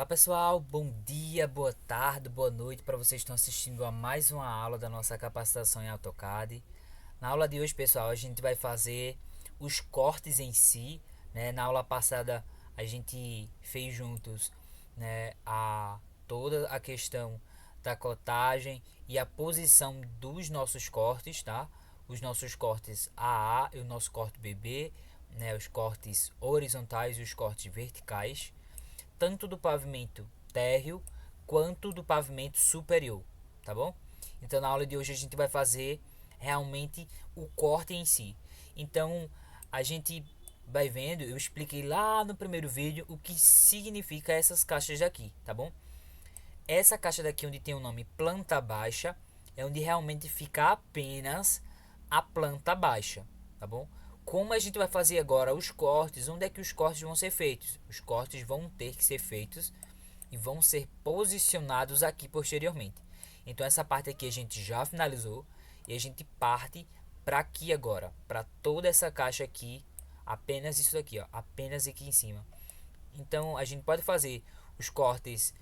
Fala pessoal, bom dia, boa tarde, boa noite para vocês que estão assistindo a mais uma aula da nossa capacitação em AutoCAD. Na aula de hoje, pessoal, a gente vai fazer os cortes em si, né? Na aula passada a gente fez juntos, né, toda a questão da cotagem e a posição dos nossos cortes, tá? Os nossos cortes AA e o nosso corte BB, né, os cortes horizontais e os cortes verticais, tanto do pavimento térreo quanto do pavimento superior, tá bom? Então na aula de hoje a gente vai fazer realmente o corte em si. Então a gente vai vendo, eu expliquei lá no primeiro vídeo o que significa essas caixas daqui, tá bom? Essa caixa daqui onde tem o nome planta baixa é onde realmente fica apenas a planta baixa, tá bom? Como a gente vai fazer agora os cortes, onde é que os cortes vão ser feitos? Os cortes vão ter que ser feitos e vão ser posicionados aqui posteriormente. Então essa parte aqui a gente já finalizou e a gente parte para aqui agora, para toda essa caixa aqui, apenas isso daqui, ó, apenas aqui em cima. Então a gente pode fazer os cortes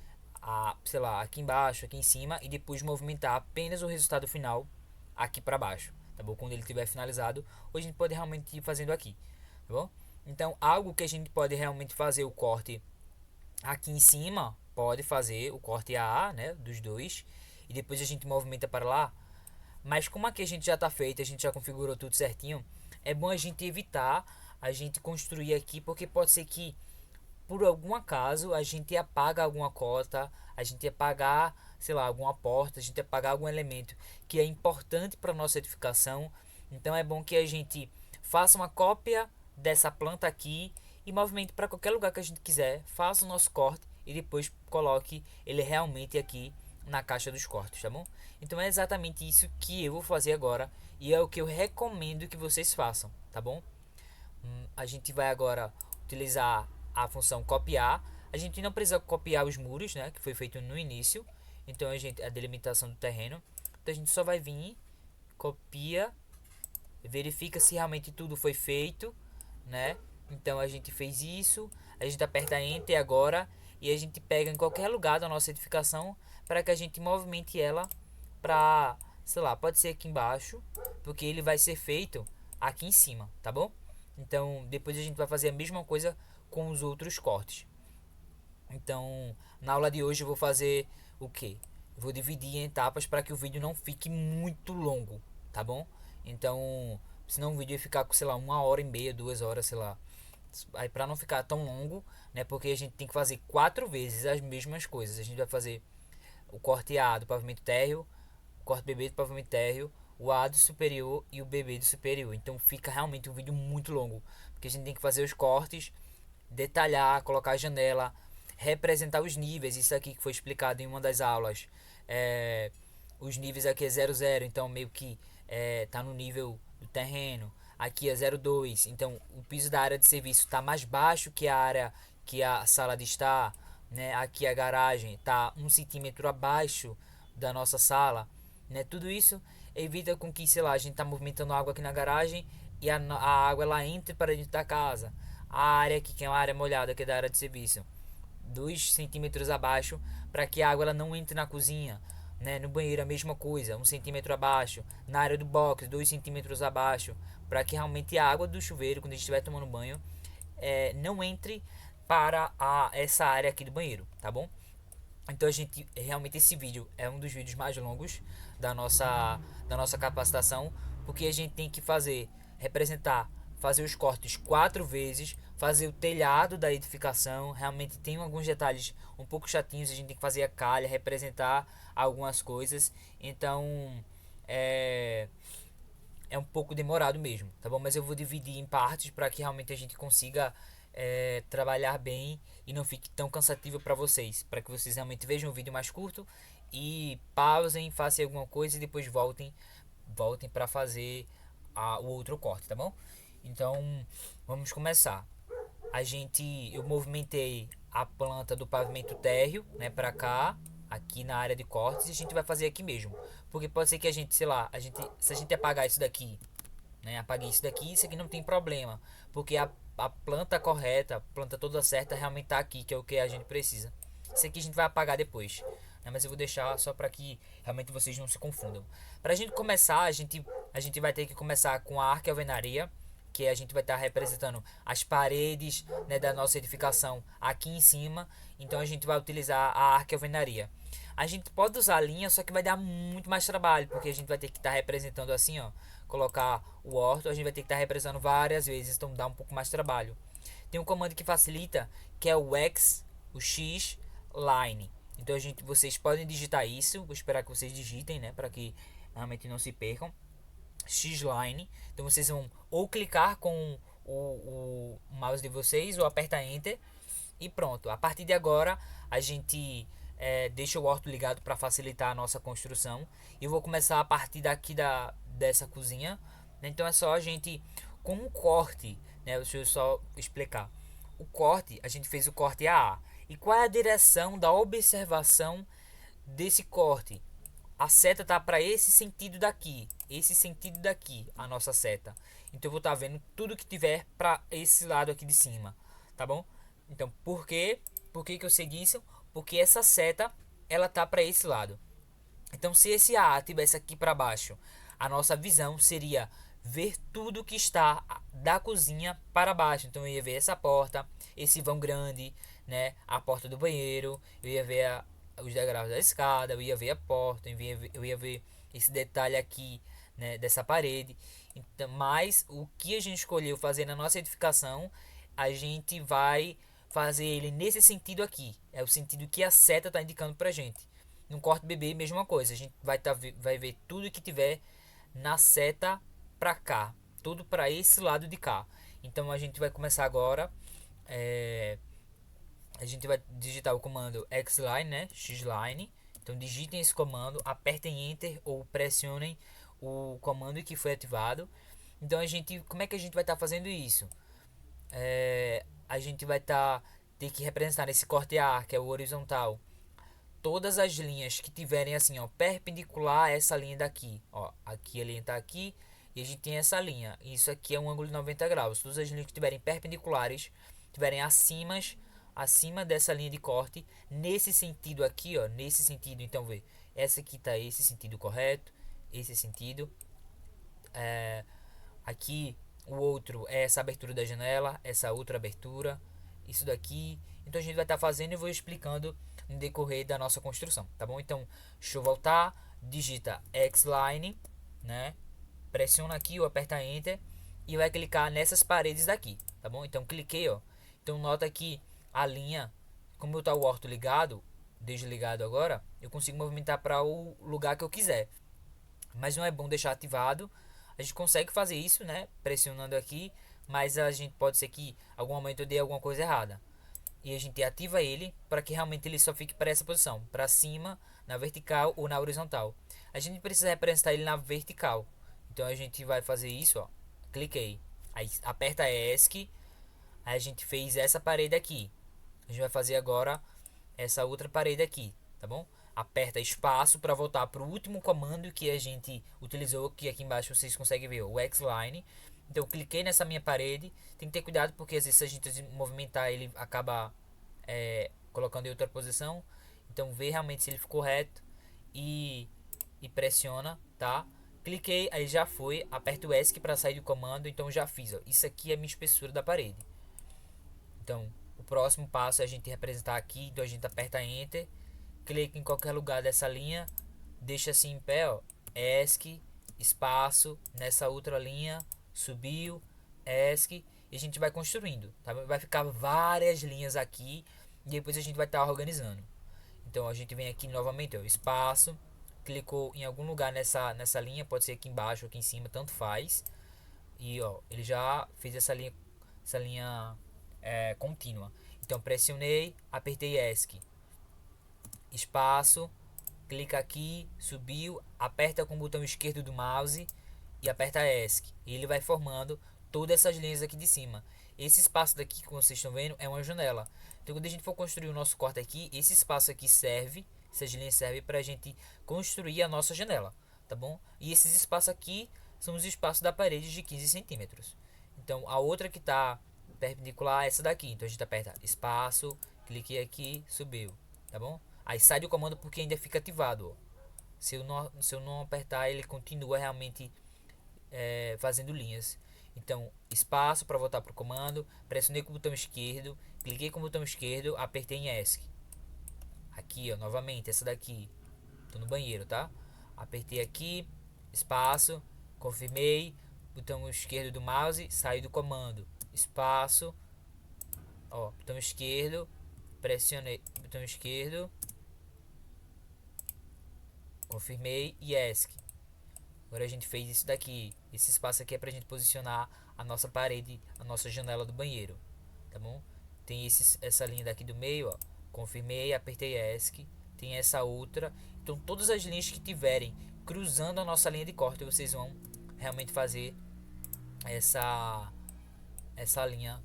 sei lá, aqui embaixo, aqui em cima e depois movimentar apenas o resultado final aqui para baixo, tá bom? Quando ele tiver finalizado, ou a gente pode realmente ir fazendo aqui, tá bom? Então, algo que a gente pode realmente fazer o corte aqui em cima, pode fazer o corte AA, né, dos dois, e depois a gente movimenta para lá. Mas como aqui a gente já está feito, a gente já configurou tudo certinho, é bom a gente evitar a gente construir aqui, porque pode ser que por algum acaso a gente ia pagar alguma cota, a gente ia pagar, sei lá, alguma porta, a gente ia pagar algum elemento que é importante para nossa edificação. Então é bom que a gente faça uma cópia dessa planta aqui e movimente para qualquer lugar que a gente quiser, faça o nosso corte e depois coloque ele realmente aqui na caixa dos cortes, tá bom? Então é exatamente isso que eu vou fazer agora e é o que eu recomendo que vocês façam, tá bom? A gente vai agora utilizar a função copiar. A gente não precisa copiar os muros, né, que foi feito no início. Então a delimitação do terreno. Então a gente só vai vir, copia, verifica se realmente tudo foi feito, né? Então a gente fez isso, a gente aperta Enter agora e a gente pega em qualquer lugar da nossa edificação para que a gente movimente ela para, sei lá, pode ser aqui embaixo, porque ele vai ser feito aqui em cima, tá bom? Então depois a gente vai fazer a mesma coisa com os outros cortes. Então na aula de hoje eu vou fazer o que? Vou dividir em etapas para que o vídeo não fique muito longo, tá bom? Então, senão o vídeo ia ficar com, sei lá, 1 hora e meia, 2 horas, sei lá. Aí para não ficar tão longo, né? Porque a gente tem que fazer 4 vezes as mesmas coisas. A gente vai fazer o corte A do pavimento térreo, o corte BB do pavimento térreo, o A do superior e o BB do superior. Então fica realmente um vídeo muito longo, porque a gente tem que fazer os cortes, detalhar, colocar a janela, representar os níveis. Isso aqui que foi explicado em uma das aulas. Os níveis aqui é 00, então meio que tá no nível do terreno. Aqui é 02, então o piso da área de serviço está mais baixo que a área que a sala de estar, né? Aqui a garagem está 1 centímetro abaixo da nossa sala, né? Tudo isso evita com que, sei lá, a gente tá movimentando água aqui na garagem e a água ela entre para dentro da casa. A área aqui, que é uma área molhada, que é da área de serviço, 2 centímetros abaixo, para que a água ela não entre na cozinha, né? No banheiro a mesma coisa, 1 centímetro abaixo. Na área do box, 2 centímetros abaixo, para que realmente a água do chuveiro, quando a gente estiver tomando banho, não entre para essa área aqui do banheiro, tá bom? Então a gente realmente esse vídeo é um dos vídeos mais longos da nossa capacitação, porque a gente tem que fazer os cortes 4 vezes, fazer o telhado da edificação. Realmente tem alguns detalhes um pouco chatinhos, a gente tem que fazer a calha, representar algumas coisas. Então é é um pouco demorado mesmo, tá bom? Mas eu vou dividir em partes para que realmente a gente consiga trabalhar bem e não fique tão cansativo para vocês, para que vocês realmente vejam o vídeo mais curto e pausem, façam alguma coisa e depois voltem para fazer o outro corte, tá bom? Então vamos começar. Eu movimentei a planta do pavimento térreo, né, para cá, aqui na área de cortes, e a gente vai fazer aqui mesmo, porque pode ser que a gente, sei lá, se a gente apagar isso daqui, né, apaguei isso daqui, isso aqui não tem problema, porque a planta correta, a planta toda certa realmente tá aqui, que é o que a gente precisa. Isso aqui a gente vai apagar depois, né? Mas eu vou deixar só para que realmente vocês não se confundam. Para a gente começar, a gente vai ter que começar com a arque-alvenaria, que a gente vai estar representando as paredes, né, da nossa edificação aqui em cima. Então a gente vai utilizar a arque-alvenaria. A gente pode usar a linha, só que vai dar muito mais trabalho, porque a gente vai ter que estar representando assim, ó, colocar o orto, a gente vai ter que estar representando várias vezes, então dá um pouco mais de trabalho. Tem um comando que facilita, que é o X, o X line. Então vocês podem digitar isso, vou esperar que vocês digitem, né, para que realmente não se percam. X-Line. Então vocês vão ou clicar com o mouse de vocês ou aperta Enter e pronto. A partir de agora a gente deixa o orto ligado para facilitar a nossa construção. E eu vou começar a partir daqui dessa cozinha. Então é só a gente com um corte, né? Deixa eu só explicar. O corte, a gente fez o corte AA. E qual é a direção da observação desse corte? A seta tá para esse sentido daqui, a nossa seta. Então eu vou estar vendo tudo que tiver para esse lado aqui de cima, tá bom? Então por que eu segui isso? Porque essa seta ela tá para esse lado. Então se esse A tivesse aqui para baixo, a nossa visão seria ver tudo que está da cozinha para baixo. Então eu ia ver essa porta, esse vão grande, né, a porta do banheiro, eu ia ver os degraus da escada, eu ia ver a porta, eu ia ver esse detalhe aqui, né, dessa parede. Então, mas o que a gente escolheu fazer na nossa edificação, a gente vai fazer ele nesse sentido aqui. É o sentido que a seta está indicando pra gente. No corte BB, mesma coisa. A gente vai ver tudo que tiver na seta pra cá. Tudo para esse lado de cá. Então a gente vai começar agora. A gente vai digitar o comando Xline, né? Xline. Então digitem esse comando, apertem Enter ou pressionem o comando que foi ativado. Então como é que a gente vai estar fazendo isso? A gente vai ter que representar nesse corte A, que é o horizontal, todas as linhas que tiverem assim, ó, perpendicular a essa linha daqui, ó, aqui a linha tá aqui e a gente tem essa linha. Isso aqui é um ângulo de 90 graus. Todas as linhas que tiverem perpendiculares, tiverem acima dessa linha de corte, nesse sentido aqui, ó, nesse sentido, então vê, essa aqui tá esse sentido correto, esse sentido, aqui o outro é essa abertura da janela, essa outra abertura, isso daqui. Então a gente vai estar fazendo e vou explicando no decorrer da nossa construção, tá bom? Então, deixa eu voltar, digita Xline, né? Pressiona aqui ou aperta Enter e vai clicar nessas paredes daqui, tá bom? Então cliquei, ó. Então nota que a linha, como está o orto ligado, desligado agora, eu consigo movimentar para o lugar que eu quiser. Mas não é bom deixar ativado. A gente consegue fazer isso, né? Pressionando aqui, mas a gente pode ser que em algum momento eu dê alguma coisa errada. E a gente ativa ele para que realmente ele só fique para essa posição, para cima, na vertical ou na horizontal. A gente precisa representar ele na vertical. Então a gente vai fazer isso, ó. Cliquei. Aí aperta ESC. Aí a gente fez essa parede aqui. A gente vai fazer agora essa outra parede aqui, tá bom? Aperta espaço para voltar para o último comando que a gente utilizou, que aqui embaixo vocês conseguem ver, o Xline. Então eu cliquei nessa minha parede. Tem que ter cuidado porque às vezes se a gente movimentar ele acaba colocando em outra posição. Então vê realmente se ele ficou reto e pressiona, tá? Cliquei, aí já foi. Aperto o ESC para sair do comando. Então já fiz, ó. Isso aqui é a minha espessura da parede. Então o próximo passo é a gente representar aqui. Então a gente aperta Enter, clica em qualquer lugar dessa linha, deixa assim em pé, ó. ESC, espaço, nessa outra linha, subiu, ESC, e a gente vai construindo, tá? Vai ficar várias linhas aqui e depois a gente vai estar organizando. Então a gente vem aqui novamente, ó, espaço, clicou em algum lugar nessa linha, pode ser aqui embaixo ou aqui em cima, tanto faz. E ó, ele já fez essa linha contínua. Então pressionei, apertei ESC, espaço, clica aqui, subiu, aperta com o botão esquerdo do mouse e aperta ESC. E ele vai formando todas essas linhas aqui de cima. Esse espaço daqui que vocês estão vendo é uma janela. Então quando a gente for construir o nosso corte aqui, esse espaço aqui serve, essas linhas servem para a gente construir a nossa janela, tá bom? E esses espaços aqui são os espaços da parede de 15 centímetros. Então a outra que está perpendicular é essa daqui. Então a gente aperta espaço, cliquei aqui, subiu. tá bom? Aí sai do comando porque ainda fica ativado, ó. Se eu não apertar, ele continua realmente fazendo linhas. Então, espaço para voltar pro comando, pressionei com o botão esquerdo, cliquei com o botão esquerdo, apertei em ESC. Aqui, ó, novamente, essa daqui. Tô no banheiro, tá? Apertei aqui, espaço, confirmei, botão esquerdo do mouse, saí do comando. Espaço, ó, botão esquerdo, pressionei, botão esquerdo, confirmei e ESC. Agora a gente fez isso daqui. Esse espaço aqui é pra gente posicionar a nossa parede, a nossa janela do banheiro, tá bom? Tem essa linha daqui do meio, ó. Confirmei, apertei ESC. Tem essa outra. Então todas as linhas que tiverem cruzando a nossa linha de corte, vocês vão realmente fazer essa linha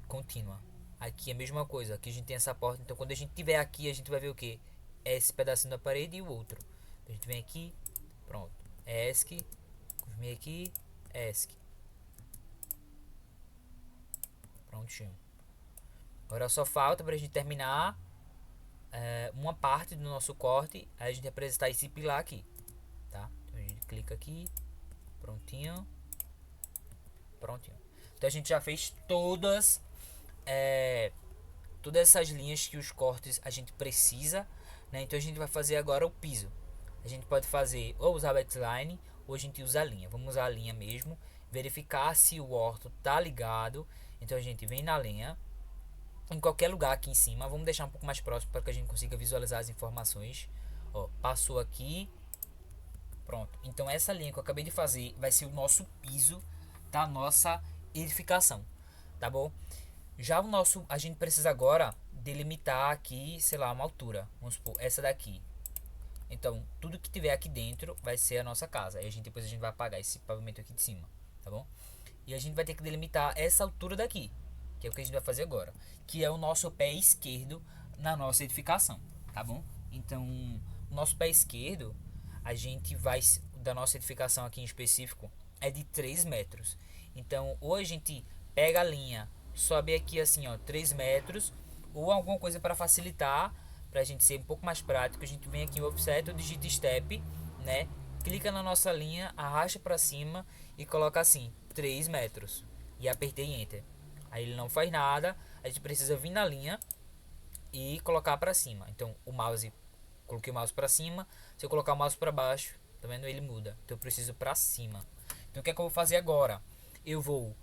contínua. Aqui é a mesma coisa. Aqui a gente tem essa porta. Então quando a gente tiver aqui, a gente vai ver o que? Esse pedacinho da parede e o outro. A gente vem aqui, pronto. ESC, confirmei aqui, ESC. Prontinho. Agora só falta pra gente terminar uma parte do nosso corte. Aí a gente apresentar esse pilar aqui, tá? Então a gente clica aqui, prontinho, prontinho. Então a gente já fez todas essas linhas que os cortes a gente precisa, né? Então a gente vai fazer agora o piso. A gente pode fazer ou usar backline ou a gente usa a linha. Vamos usar a linha mesmo, verificar se o orto tá ligado. Então a gente vem na linha, em qualquer lugar aqui em cima. Vamos deixar um pouco mais próximo para que a gente consiga visualizar as informações. Ó, passou aqui, pronto. Então essa linha que eu acabei de fazer vai ser o nosso piso da nossa edificação, tá bom? Já a gente precisa agora delimitar aqui, sei lá, uma altura. Vamos supor, essa daqui. Então, tudo que tiver aqui dentro vai ser a nossa casa. Aí depois a gente vai apagar esse pavimento aqui de cima, tá bom? E a gente vai ter que delimitar essa altura daqui, que é o que a gente vai fazer agora, que é o nosso pé esquerdo na nossa edificação, tá bom? Então, o nosso pé esquerdo, a gente vai, da nossa edificação aqui em específico, é de 3 metros. Então, ou a gente pega a linha, sobe aqui assim, ó, 3 metros, ou alguma coisa para facilitar, pra gente ser um pouco mais prático, a gente vem aqui em offset, digita step, né? Clica na nossa linha, arrasta para cima e coloca assim, 3 metros. E apertei enter. Aí ele não faz nada, a gente precisa vir na linha e colocar para cima. Então o mouse, coloquei o mouse para cima, se eu colocar o mouse para baixo, tá vendo? Ele muda. Então eu preciso para cima. Então o que é que eu vou fazer agora? Eu vou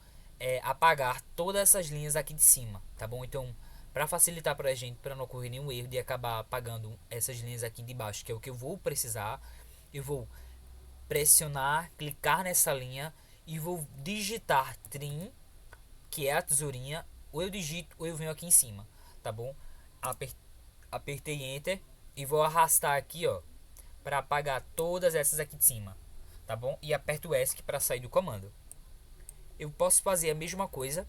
apagar todas essas linhas aqui de cima, tá bom? Então para facilitar para a gente, para não ocorrer nenhum erro de acabar apagando essas linhas aqui de baixo, que é o que eu vou precisar, eu vou pressionar, clicar nessa linha e vou digitar trim, que é a tesourinha, ou eu digito ou eu venho aqui em cima, tá bom? Apertei enter e vou arrastar aqui, ó, para apagar todas essas aqui de cima, tá bom? E aperto o ESC para sair do comando. Eu posso fazer a mesma coisa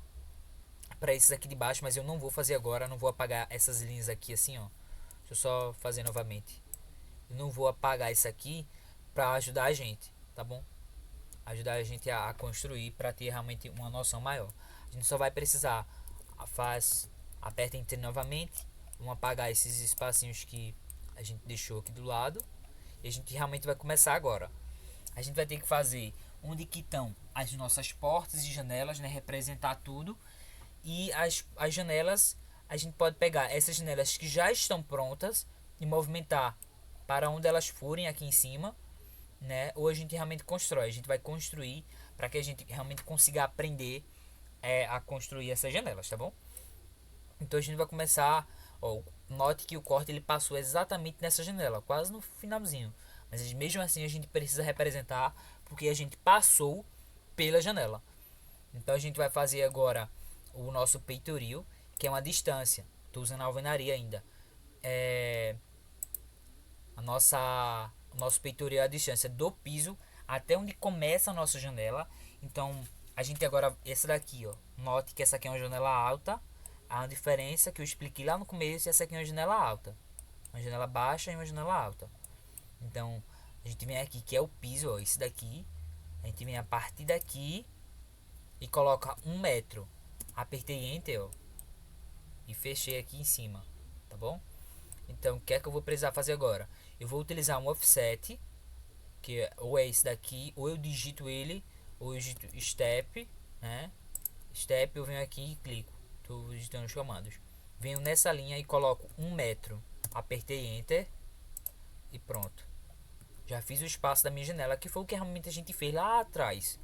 para esses aqui de baixo, mas eu não vou fazer agora, não vou apagar essas linhas aqui assim, ó. Deixa eu só fazer novamente. Eu não vou apagar isso aqui para ajudar a gente, tá bom? Ajudar a gente a construir para ter realmente uma noção maior. A gente só vai precisar aperta enter novamente, vamos apagar esses espacinhos que a gente deixou aqui do lado e a gente realmente vai começar agora. A gente vai ter que fazer onde que estão as nossas portas e janelas, né, representar tudo. E as janelas, a gente pode pegar essas janelas que já estão prontas e movimentar para onde elas forem aqui em cima, né? Ou a gente realmente constrói. A gente vai construir para que a gente realmente consiga aprender a construir essas janelas, tá bom? Então a gente vai começar. Ó, note que o corte ele passou exatamente nessa janela, quase no finalzinho. Mas mesmo assim a gente precisa representar porque a gente passou pela janela. Então a gente vai fazer agora o nosso peitoril, que é uma distância. Estou usando a alvenaria ainda. O nosso peitoril é a distância do piso até onde começa a nossa janela. Então a gente agora, essa daqui, ó, note que essa aqui é uma janela alta. Há uma diferença que eu expliquei lá no começo. E essa aqui é uma janela alta, uma janela baixa e uma janela alta. Então a gente vem aqui que é o piso, ó, esse daqui. A gente vem a partir daqui e coloca 1 metro. Apertei enter, ó, e fechei aqui em cima, tá bom? Então, o que é que eu vou precisar fazer agora? Eu vou utilizar um offset, que ou é esse daqui, ou eu digito ele, ou eu digito step, né? Step, eu venho aqui e clico. Estou digitando os comandos. Venho nessa linha e coloco 1 metro. Apertei Enter e pronto. Já fiz o espaço da minha janela, que foi o que realmente a gente fez lá atrás.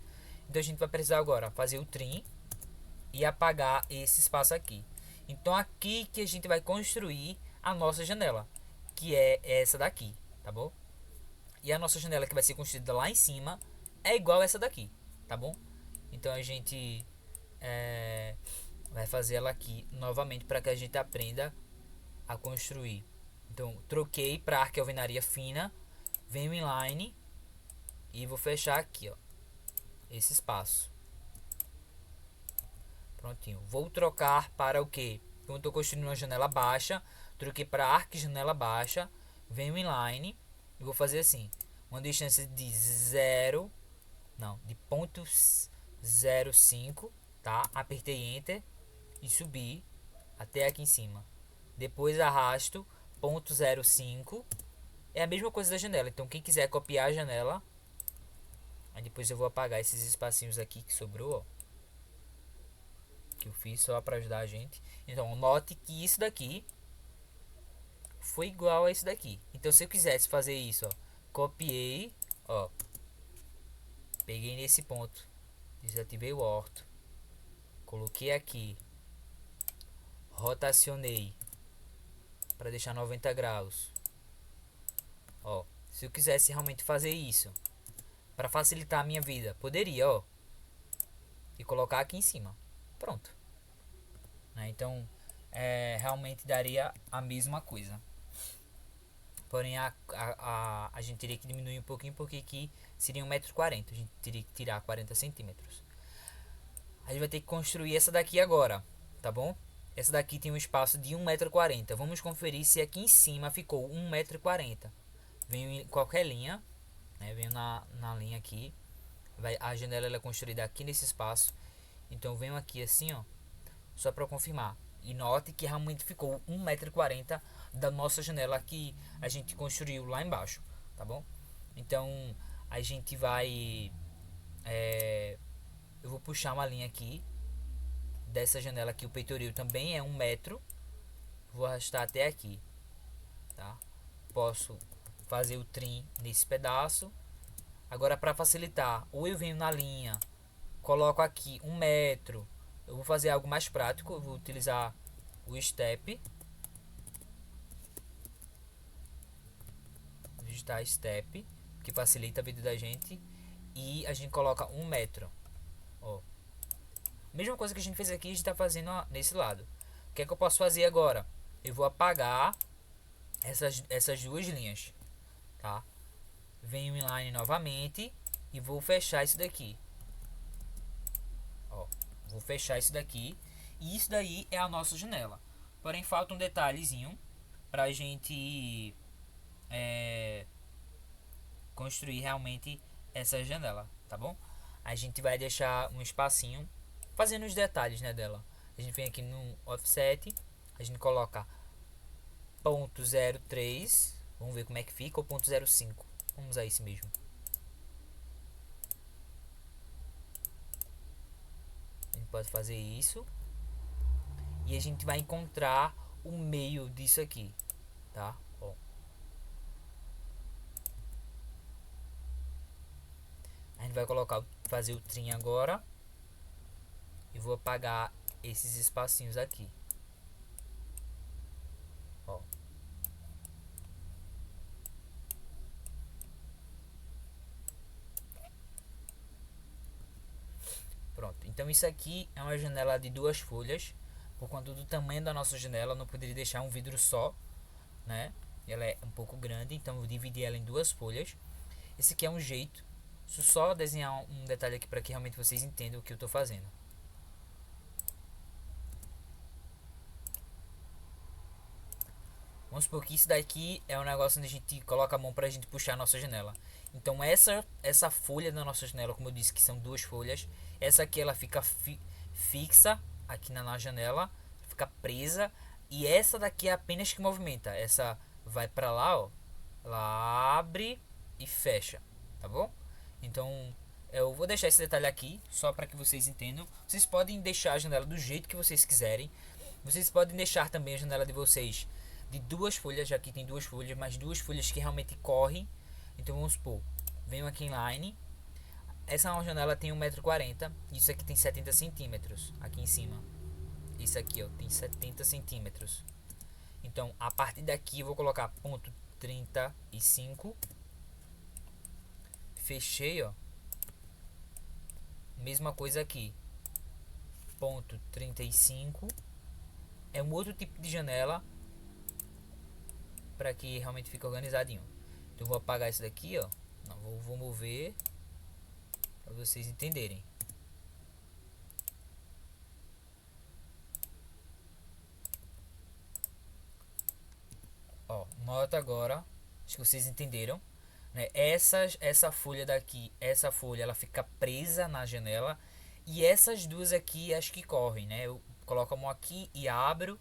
Então a gente vai precisar agora fazer o trim e apagar esse espaço aqui. Então aqui que a gente vai construir a nossa janela, que é essa daqui, tá bom? E a nossa janela que vai ser construída lá em cima é igual a essa daqui, tá bom? Então a gente vai fazer ela aqui novamente para que a gente aprenda a construir. Então troquei para arco e alvenaria fina, venho em line e vou fechar aqui, ó, esse espaço. Prontinho. Vou trocar para o que? Como eu estou construindo uma janela baixa, troquei para arco e janela baixa, venho em line e vou fazer assim, uma distância de 0, não, de 0,05, tá? Apertei Enter e subi até aqui em cima. Depois arrasto 0,05. É a mesma coisa da janela. Então quem quiser copiar a janela, aí depois eu vou apagar esses espacinhos aqui que sobrou, ó, que eu fiz só para ajudar a gente. Então note que isso daqui foi igual a esse daqui. Então se eu quisesse fazer isso, ó, copiei, ó, peguei nesse ponto, desativei o orto, coloquei aqui, rotacionei para deixar 90 graus. Ó, se eu quisesse realmente fazer isso para facilitar a minha vida, poderia, ó, e colocar aqui em cima. Pronto. Né? Então, realmente daria a mesma coisa. Porém, a gente teria que diminuir um pouquinho, porque aqui seria 1,40 m. A gente teria que tirar 40 centímetros. A gente vai ter que construir essa daqui agora, tá bom? Essa daqui tem um espaço de 1,40 m. Vamos conferir se aqui em cima ficou 1,40 m. Venho em qualquer linha, né? Venho na linha aqui. A janela ela é construída aqui nesse espaço. Então venho aqui assim, ó, só para confirmar. E note que realmente ficou 1,40 m da nossa janela que a gente construiu lá embaixo, tá bom? Então a gente vai, eu vou puxar uma linha aqui dessa janela aqui. O peitoril também é 1 metro. Vou arrastar até aqui, tá? Posso fazer o trim nesse pedaço. Agora, para facilitar, ou eu venho na linha, coloco aqui 1 metro. Eu vou fazer algo mais prático. Eu vou utilizar o step, digitar step, que facilita a vida da gente. E a gente coloca 1 metro, ó. Mesma coisa que a gente fez aqui, a gente está fazendo, ó, nesse lado. O que é que eu posso fazer agora? Eu vou apagar essas duas linhas, tá? Venho em line novamente e vou fechar isso daqui, ó. Vou fechar isso daqui. E isso daí é a nossa janela. Porém falta um detalhezinho pra gente construir realmente essa janela, tá bom? A gente vai deixar um espacinho fazendo os detalhes, né, dela. A gente vem aqui no offset, a gente coloca 0,03, vamos ver como é que fica, ou 0,05. Vamos usar esse mesmo. A gente pode fazer isso. E a gente vai encontrar o meio disso aqui, tá? Ó. A gente vai fazer o trim agora. E vou apagar esses espacinhos aqui, ó. Pronto, então isso aqui é uma janela de 2 folhas. Por conta do tamanho da nossa janela, não poderia deixar um vidro só, né? Ela é um pouco grande, então eu dividi ela em 2 folhas. Esse aqui é um jeito. Deixa eu só desenhar um detalhe aqui para que realmente vocês entendam o que eu estou fazendo. Vamos supor que isso daqui é um negócio onde a gente coloca a mão para a gente puxar a nossa janela. Então essa folha da nossa janela, como eu disse que são 2 folhas, essa aqui ela fica fixa aqui na janela, fica presa. E essa daqui é apenas que movimenta. Essa vai para lá, ó. Ela abre e fecha, tá bom? Então eu vou deixar esse detalhe aqui só para que vocês entendam. Vocês podem deixar a janela do jeito que vocês quiserem. Vocês podem deixar também a janela de vocês de duas folhas, já que tem duas folhas, mas duas folhas que realmente correm. Então vamos supor, venho aqui em line. Essa janela tem 1,40 m. Isso aqui tem 70 centímetros aqui em cima. Isso aqui, ó, tem 70 centímetros. Então a partir daqui eu vou colocar ponto 35. Fechei, ó. Mesma coisa aqui. Ponto 35. É um outro tipo de janela para que realmente fique organizadinho. Então vou apagar isso daqui, ó. Não, vou mover para vocês entenderem. Ó, nota agora, acho que vocês entenderam, né? Essa folha daqui, essa folha, ela fica presa na janela, e essas duas aqui acho que correm, né? Eu coloco a mão aqui e abro,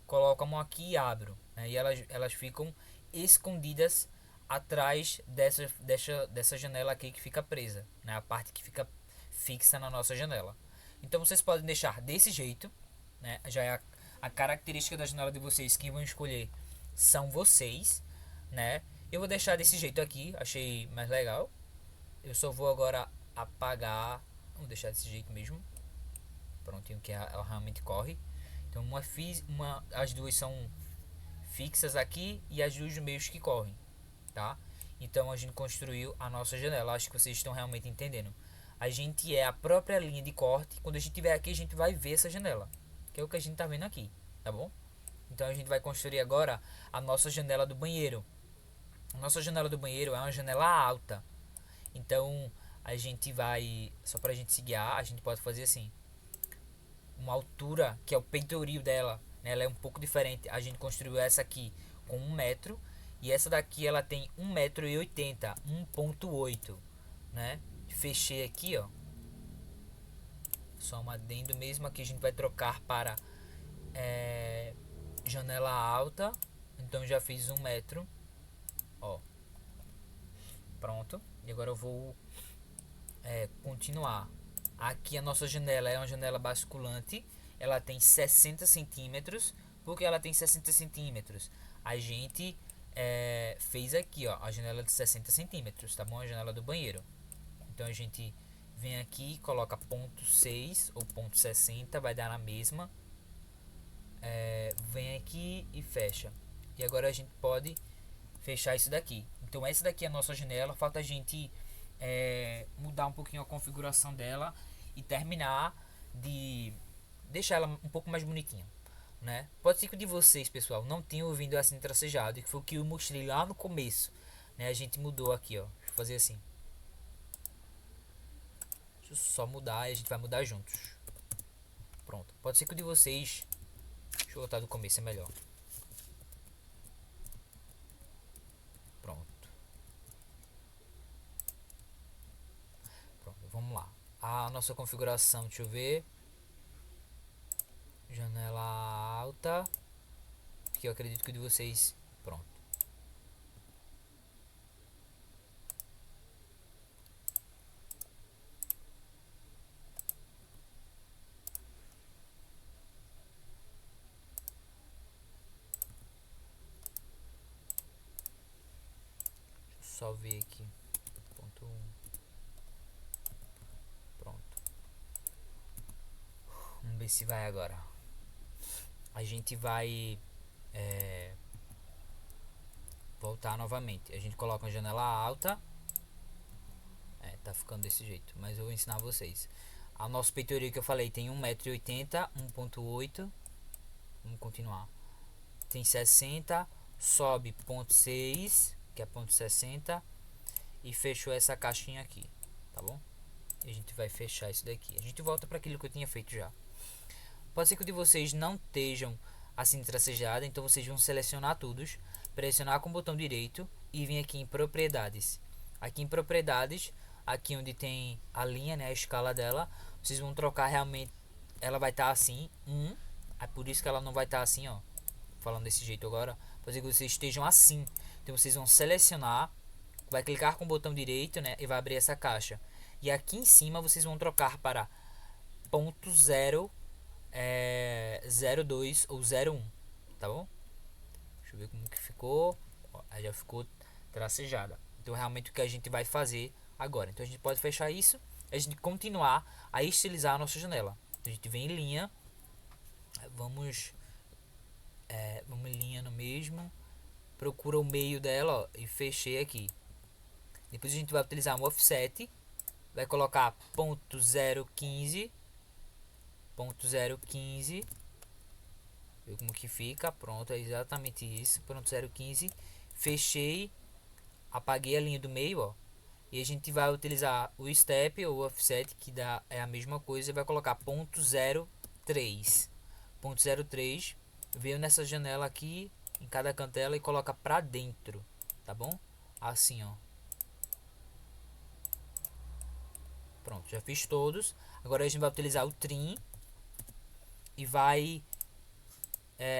coloco a mão aqui e abro, né? E elas ficam escondidas atrás dessa janela aqui que fica presa, né? A parte que fica fixa na nossa janela. Então vocês podem deixar desse jeito, né? Já é a característica da janela de vocês que vão escolher são vocês, né? Eu vou deixar desse jeito aqui, achei mais legal. Eu só vou agora apagar, vou deixar desse jeito mesmo. Prontinho, que ela realmente corre. Então as duas são fixas aqui e as duas meios que correm, tá? Então a gente construiu a nossa janela. Acho que vocês estão realmente entendendo. A gente é a própria linha de corte. Quando a gente estiver aqui, a gente vai ver essa janela, que é o que a gente tá vendo aqui, tá bom? Então a gente vai construir agora a nossa janela do banheiro. A nossa janela do banheiro é uma janela alta. Então a gente vai, só pra gente se guiar, a gente pode fazer assim. Uma altura que é o peitoril dela, né? Ela é um pouco diferente. A gente construiu essa aqui com 1 metro. E essa daqui ela tem 1,80 m, 1,8, né? Fechei aqui, ó. Só um adendo mesmo. Aqui a gente vai trocar para janela alta. Então já fiz 1 metro, ó. Pronto. E agora eu vou continuar. Aqui a nossa janela é uma janela basculante. Ela tem 60 centímetros. Por que ela tem 60 centímetros? A gente fez aqui, ó, a janela de 60 centímetros, tá bom? A janela do banheiro. Então a gente vem aqui, coloca ponto 6 ou ponto 60, vai dar na mesma. Vem aqui e fecha. E agora a gente pode fechar isso daqui. Então essa daqui é a nossa janela. Falta a gente mudar um pouquinho a configuração dela e terminar de deixar ela um pouco mais bonitinha, né? Pode ser que o de vocês, pessoal, não tenham ouvido assim tracejado, que foi o que eu mostrei lá no começo, né? A gente mudou aqui, ó. Deixa eu fazer assim. Deixa eu só mudar e a gente vai mudar juntos. Pronto. Pode ser que o de vocês, deixa eu voltar do começo, é melhor. Pronto. Pronto, vamos lá. A nossa configuração, deixa eu ver. Janela alta. Que eu acredito que o de vocês. Pronto. Deixa eu só ver aqui. Ponto 1. Pronto. Vamos ver se vai agora. A gente vai voltar novamente. A gente coloca uma janela alta. Tá ficando desse jeito, mas eu vou ensinar vocês. A nosso peitoril que eu falei tem 1,80 m, 1,8. Vamos continuar. Tem 60, sobe ponto 6, que é ponto 60, e fechou essa caixinha aqui, tá bom? E a gente vai fechar isso daqui. A gente volta para aquilo que eu tinha feito já. Pode ser que o de vocês não estejam assim tracejado, então vocês vão selecionar todos, pressionar com o botão direito e vir aqui em propriedades. Aqui em propriedades, aqui onde tem a linha, né, a escala dela, vocês vão trocar realmente, ela vai estar assim, é por isso que ela não vai estar assim, ó. falando desse jeito agora, fazer que vocês estejam assim. Então vocês vão selecionar, vai clicar com o botão direito, né, e vai abrir essa caixa. E aqui em cima vocês vão trocar para ponto 0, 02 ou 01, tá bom? Deixa eu ver como que ficou. Ó, aí já ficou tracejada. Então realmente o que a gente vai fazer agora. Então a gente pode fechar isso, a gente continuar a estilizar a nossa janela. A gente vem em linha, vamos vamos em linha no mesmo, procura o meio dela, ó, e fechei aqui. Depois a gente vai utilizar um offset, vai colocar ponto 0,15, ponto 0,15, ver como que fica. Pronto, é exatamente isso. Ponto 0,15, fechei, apaguei a linha do meio, ó. E a gente vai utilizar o step ou offset, que dá é a mesma coisa, e vai colocar ponto 0,3. Ponto 0,3 veio nessa janela aqui, em cada canto dela, e coloca pra dentro, tá bom? Assim, ó. Pronto, já fiz todos. Agora a gente vai utilizar o trim e vai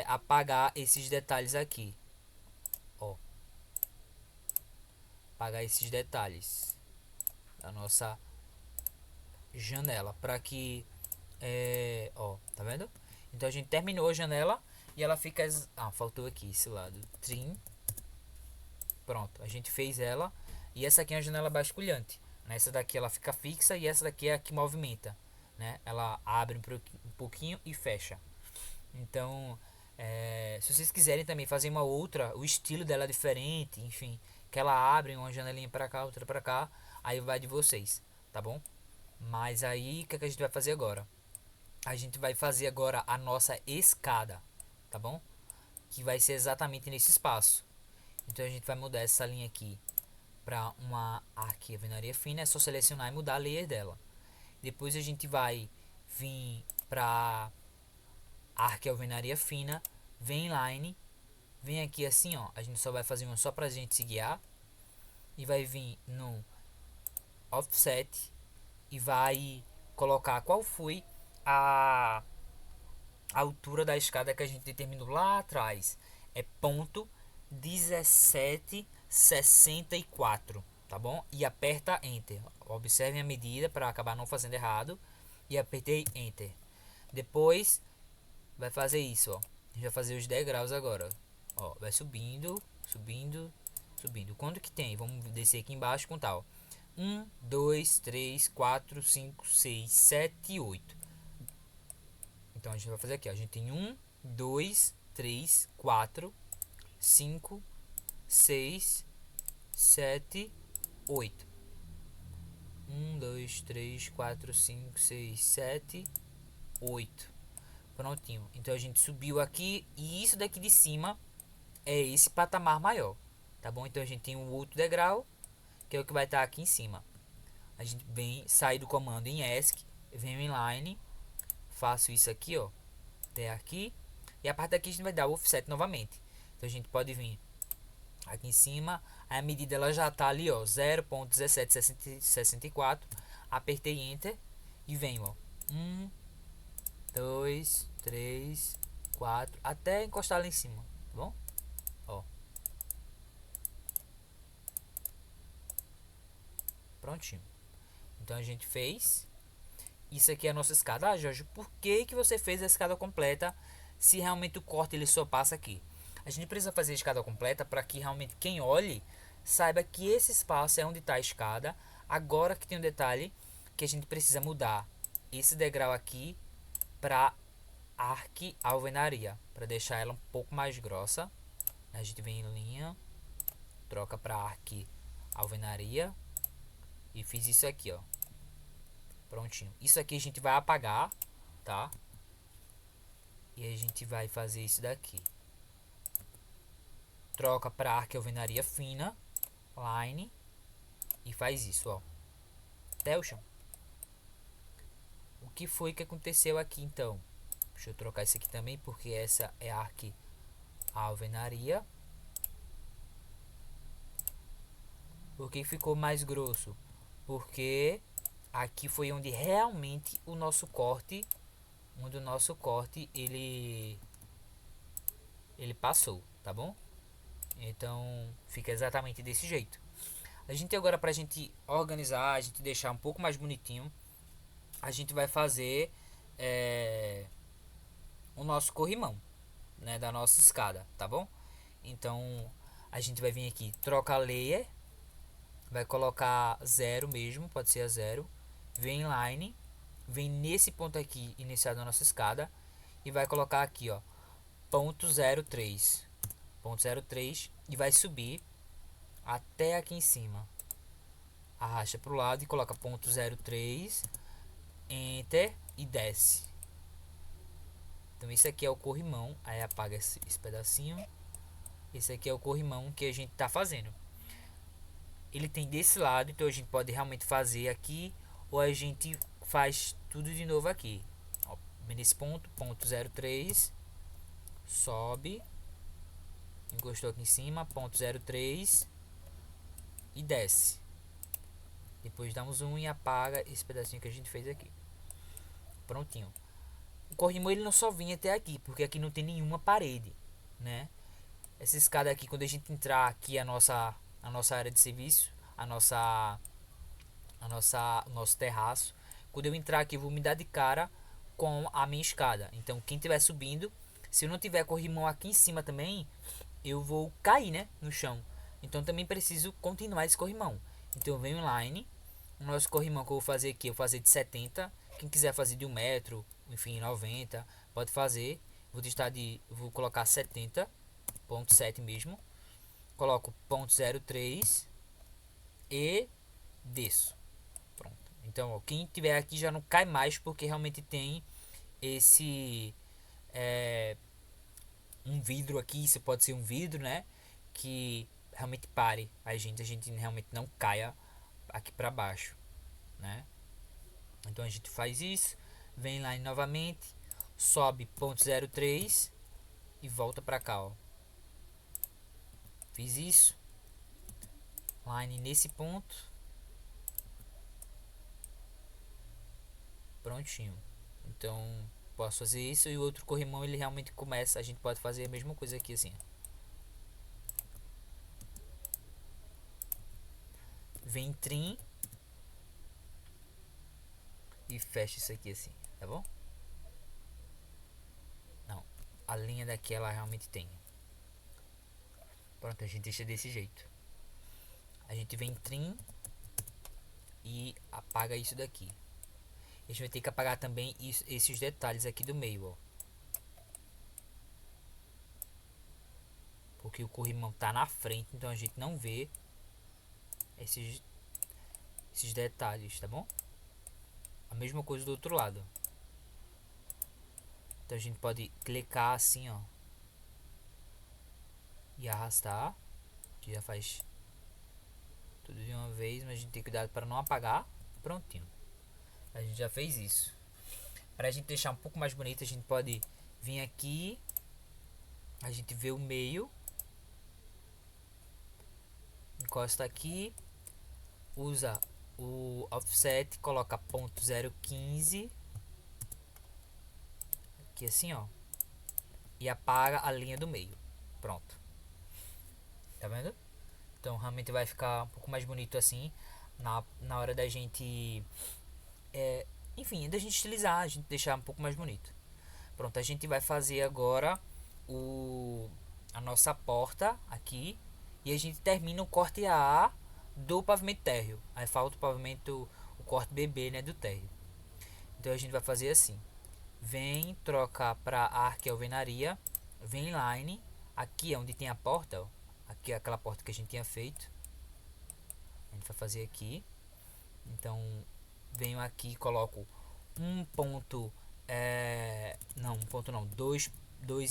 apagar esses detalhes aqui, ó. Apagar esses detalhes da nossa janela, para que ó, tá vendo? Então a gente terminou a janela e ela fica faltou aqui esse lado, trim. Pronto, a gente fez ela. E essa aqui é a janela basculhante, né? Essa daqui ela fica fixa e essa daqui é a que movimenta, né? Ela abre um pouquinho e fecha. Então se vocês quiserem também fazer uma outra, o estilo dela é diferente, enfim, que ela abre uma janelinha para cá, outra para cá, aí vai de vocês, tá bom? Mas aí o que a gente vai fazer agora? A gente vai fazer agora a nossa escada, tá bom? Que vai ser exatamente nesse espaço. Então a gente vai mudar essa linha aqui para uma alvenaria fina. É só selecionar e mudar a layer dela. Depois a gente vai vir para alvenaria fina, vem line, vem aqui assim, ó. A gente só vai fazer uma só para a gente se guiar. E vai vir no offset e vai colocar qual foi a altura da escada que a gente determinou lá atrás. É ponto 1764, tá bom? E aperta enter. Observem a medida para acabar não fazendo errado. E apertei enter. Depois vai fazer isso, ó. A gente vai fazer os degraus agora. Ó, vai subindo, subindo, subindo. Quanto que tem? Vamos descer aqui embaixo com tal. 1, 2, 3, 4, 5, 6, 7, 8. Então a gente vai fazer aqui, ó. A gente tem 1, 2, 3, 4, 5, 6, 7, 8. 1, 2, 3, 4, 5, 6, 7, 8. Prontinho. Então a gente subiu aqui e isso daqui de cima é esse patamar maior, tá bom? Então a gente tem um outro degrau, que é o que vai estar aqui em cima. A gente vem, sai do comando em ESC, venho em line, faço isso aqui, ó, até aqui, e a parte daqui a gente vai dar o offset novamente. Então a gente pode vir aqui em cima, a medida ela já tá ali, ó, 0.1764, apertei enter e venho, ó, 1, 2, 3, 4, até encostar lá em cima, tá bom? Ó, prontinho. Então a gente fez. Isso aqui é a nossa escada. Ah, Jorge, por que você fez a escada completa se realmente o corte ele só passa aqui? A gente precisa fazer a escada completa para que realmente quem olhe saiba que esse espaço é onde está a escada. Agora que tem um detalhe que a gente precisa mudar esse degrau aqui para alvenaria, para deixar ela um pouco mais grossa. A gente vem em linha, troca para alvenaria e fiz isso aqui, ó. Prontinho. Isso aqui a gente vai apagar, tá? E a gente vai fazer isso daqui. Troca para alvenaria fina, line, e faz isso, ó. Até o chão. O que foi que aconteceu aqui, então? Deixa eu trocar isso aqui também, porque essa é a alvenaria. Por que ficou mais grosso? Porque aqui foi onde realmente o nosso corte, ele ele passou, tá bom? Então fica exatamente desse jeito. A gente agora, pra gente organizar, a gente deixar um pouco mais bonitinho, a gente vai fazer o nosso corrimão, né, da nossa escada, tá bom? Então a gente vai vir aqui, troca layer, vai colocar 0 mesmo, pode ser a 0, vem line, vem nesse ponto aqui iniciado na nossa escada e vai colocar aqui, ó, ponto 03, ponto 03 e vai subir até aqui em cima. Arrasta para o lado e coloca ponto 03, enter e desce. Então esse aqui é o corrimão, aí apaga esse pedacinho. Esse aqui é o corrimão que a gente está fazendo. Ele tem desse lado, então a gente pode realmente fazer aqui, ou a gente faz tudo de novo aqui. Ó, nesse ponto, ponto 03, sobe, encostou aqui em cima, ponto 03 e desce. Depois dá um zoom e apaga esse pedacinho que a gente fez aqui. Prontinho. O corrimão ele não só vinha até aqui, porque aqui não tem nenhuma parede, né? Essa escada aqui, quando a gente entrar aqui a nossa área de serviço, o nosso terraço, quando eu entrar aqui eu vou me dar de cara com a minha escada. Então quem estiver subindo, se eu não tiver corrimão aqui em cima também, eu vou cair, né, no chão. Então também preciso continuar esse corrimão. Então eu venho online, o nosso corrimão que eu vou fazer aqui, eu vou fazer de 70. Quem quiser fazer de 1 metro, enfim, 90, pode fazer. Vou colocar 70.7 mesmo. Coloco ponto 03 e desço. Pronto. Então, ó, quem tiver aqui já não cai mais porque realmente tem esse um vidro aqui, isso pode ser um vidro, né, que realmente pare a gente realmente não caia aqui para baixo, né? Então a gente faz isso, vem lá novamente, sobe ponto 03 e volta para cá, ó. Fiz isso, line nesse ponto, prontinho. Então posso fazer isso e o outro corrimão ele realmente começa, a gente pode fazer a mesma coisa aqui assim. Vem trim e fecha isso aqui assim, tá bom? Não, a linha daqui ela realmente tem. Pronto, a gente deixa desse jeito. A gente vem trim e apaga isso daqui. A gente vai ter que apagar também esses detalhes aqui do meio, ó. Porque o corrimão tá na frente, então a gente não vê esses, esses detalhes, tá bom? A mesma coisa do outro lado. Então a gente pode clicar assim, ó, e arrastar, que já faz tudo de uma vez, mas a gente tem cuidado para não apagar. Prontinho. A gente já fez isso. Para a gente deixar um pouco mais bonito, a gente pode vir aqui, a gente vê o meio, encosta aqui, usa o offset, coloca ponto 0,15 aqui assim, ó, e apaga a linha do meio. Pronto. Tá vendo? Então realmente vai ficar um pouco mais bonito assim na hora da gente enfim, da gente estilizar, a gente deixar um pouco mais bonito. Pronto, a gente vai fazer agora a nossa porta aqui e a gente termina o corte A do pavimento térreo. Aí falta o pavimento, o corte BB, né, do térreo. Então a gente vai fazer assim. Vem, troca para alvenaria, vem line, aqui é onde tem a porta, ó. Aqui é aquela porta que a gente tinha feito. A gente vai fazer aqui. Então venho aqui e coloco um ponto, não, um ponto não, 2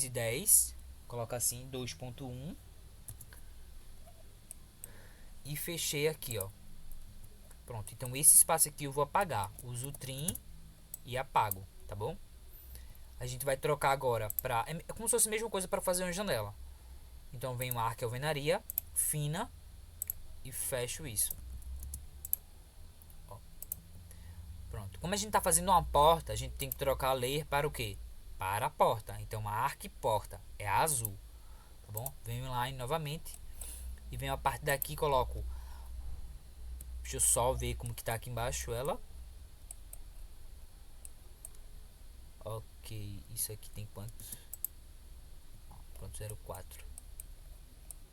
e 10, coloca assim, 2.1 e fechei aqui, ó. Pronto, então esse espaço aqui eu vou apagar, uso o trim e apago, tá bom? A gente vai trocar agora para, é como se fosse a mesma coisa para fazer uma janela. Então venho a alvenaria fina e fecho isso. Pronto. Como a gente está fazendo uma porta, a gente tem que trocar a layer para o quê? Para a porta. Então a arquiporta é azul. bom? Venho lá novamente e venho a parte daqui, coloco. Deixa eu só ver como que tá aqui embaixo ela. Ok, isso aqui tem quantos? Pronto, 0,4.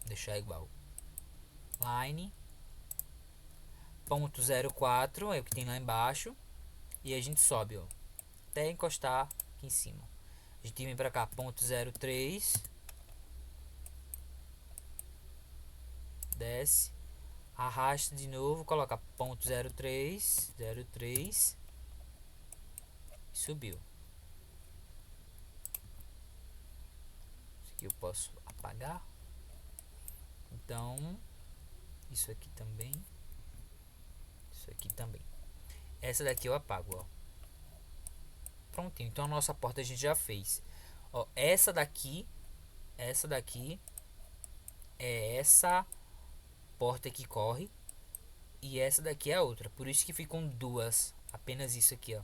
Deixar igual. Line. Ponto 0,4 é o que tem lá embaixo. E a gente sobe, ó, até encostar aqui em cima. A gente vem pra cá, ponto 0,3. Desce. Arrasta de novo, coloca ponto 0,3. 0,3. E subiu. Isso aqui eu posso apagar. Então, isso aqui também. Isso aqui também. Essa daqui eu apago, ó. Prontinho. Então a nossa porta a gente já fez. Ó, essa daqui é essa porta que corre e essa daqui é a outra. Por isso que ficam duas, apenas isso aqui, ó.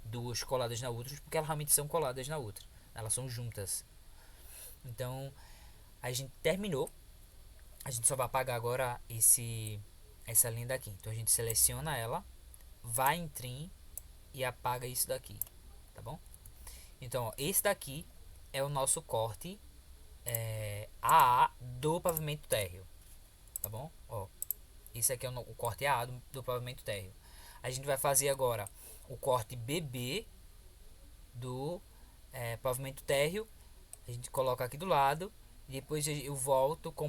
Duas coladas na outra, porque elas realmente são coladas na outra. Elas são juntas. Então, a gente terminou. A gente só vai apagar agora essa linha daqui. Então a gente seleciona ela, vai em trim e apaga isso daqui, tá bom? Então, ó, esse daqui é o nosso corte AA do pavimento térreo, tá bom? Ó, esse aqui é o corte AA do pavimento térreo. A gente vai fazer agora o corte BB do pavimento térreo. A gente coloca aqui do lado e depois eu volto com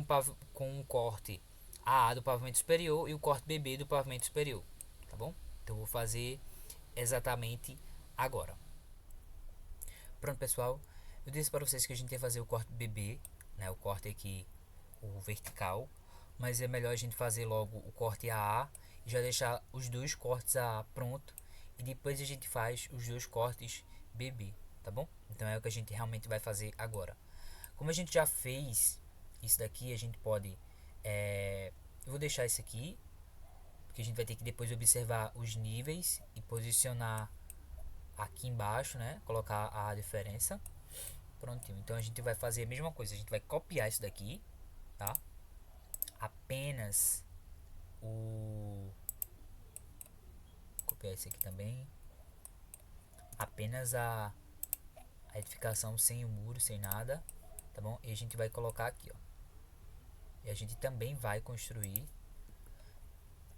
o corte AA do pavimento superior e o corte BB do pavimento superior, tá bom? Então eu vou fazer exatamente agora. Pronto, pessoal, eu disse para vocês que a gente ia fazer o corte BB, né, o corte aqui, o vertical, mas é melhor a gente fazer logo o corte AA e já deixar os dois cortes AA pronto e depois a gente faz os dois cortes BB, tá bom? Então é o que a gente realmente vai fazer agora. Como a gente já fez isso daqui, a gente pode eu vou deixar isso aqui porque a gente vai ter que depois observar os níveis e posicionar aqui embaixo, né? Colocar a diferença. Prontinho. Então a gente vai fazer a mesma coisa. A gente vai copiar isso daqui, tá? Apenas copiar esse aqui também. Apenas a edificação sem o muro, sem nada, tá bom? E a gente vai colocar aqui, ó. E a gente também vai construir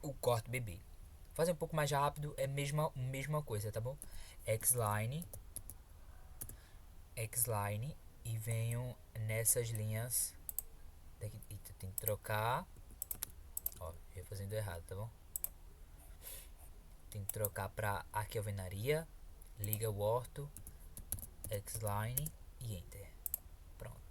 o corte BB. Fazer um pouco mais rápido é mesma coisa, tá bom? Xline e venho nessas linhas daqui, tem que trocar, ó, eu fazendo errado, tá bom? Tem que trocar para aqui alvenaria, liga o orto, Xline e enter. Pronto.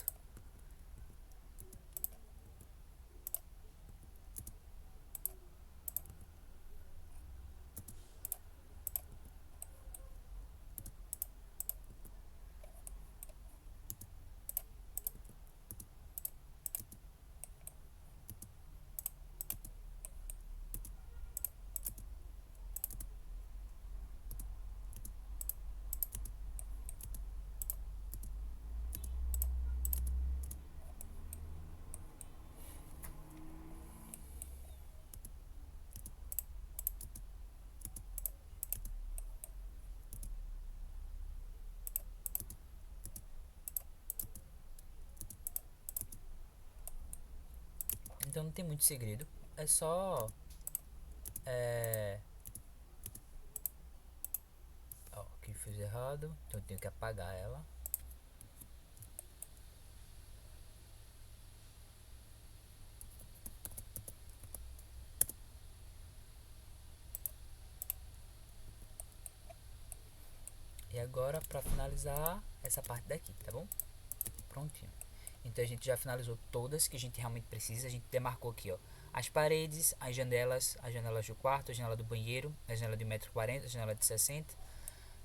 Então não tem muito segredo, é só ó, aqui fiz errado, então eu tenho que apagar ela. E agora para finalizar essa parte daqui, tá bom? Prontinho. Então a gente já finalizou todas que a gente realmente precisa. A gente demarcou aqui, ó, as paredes, as janelas do quarto, a janela do banheiro, a janela de 1,40 m, a janela de 60,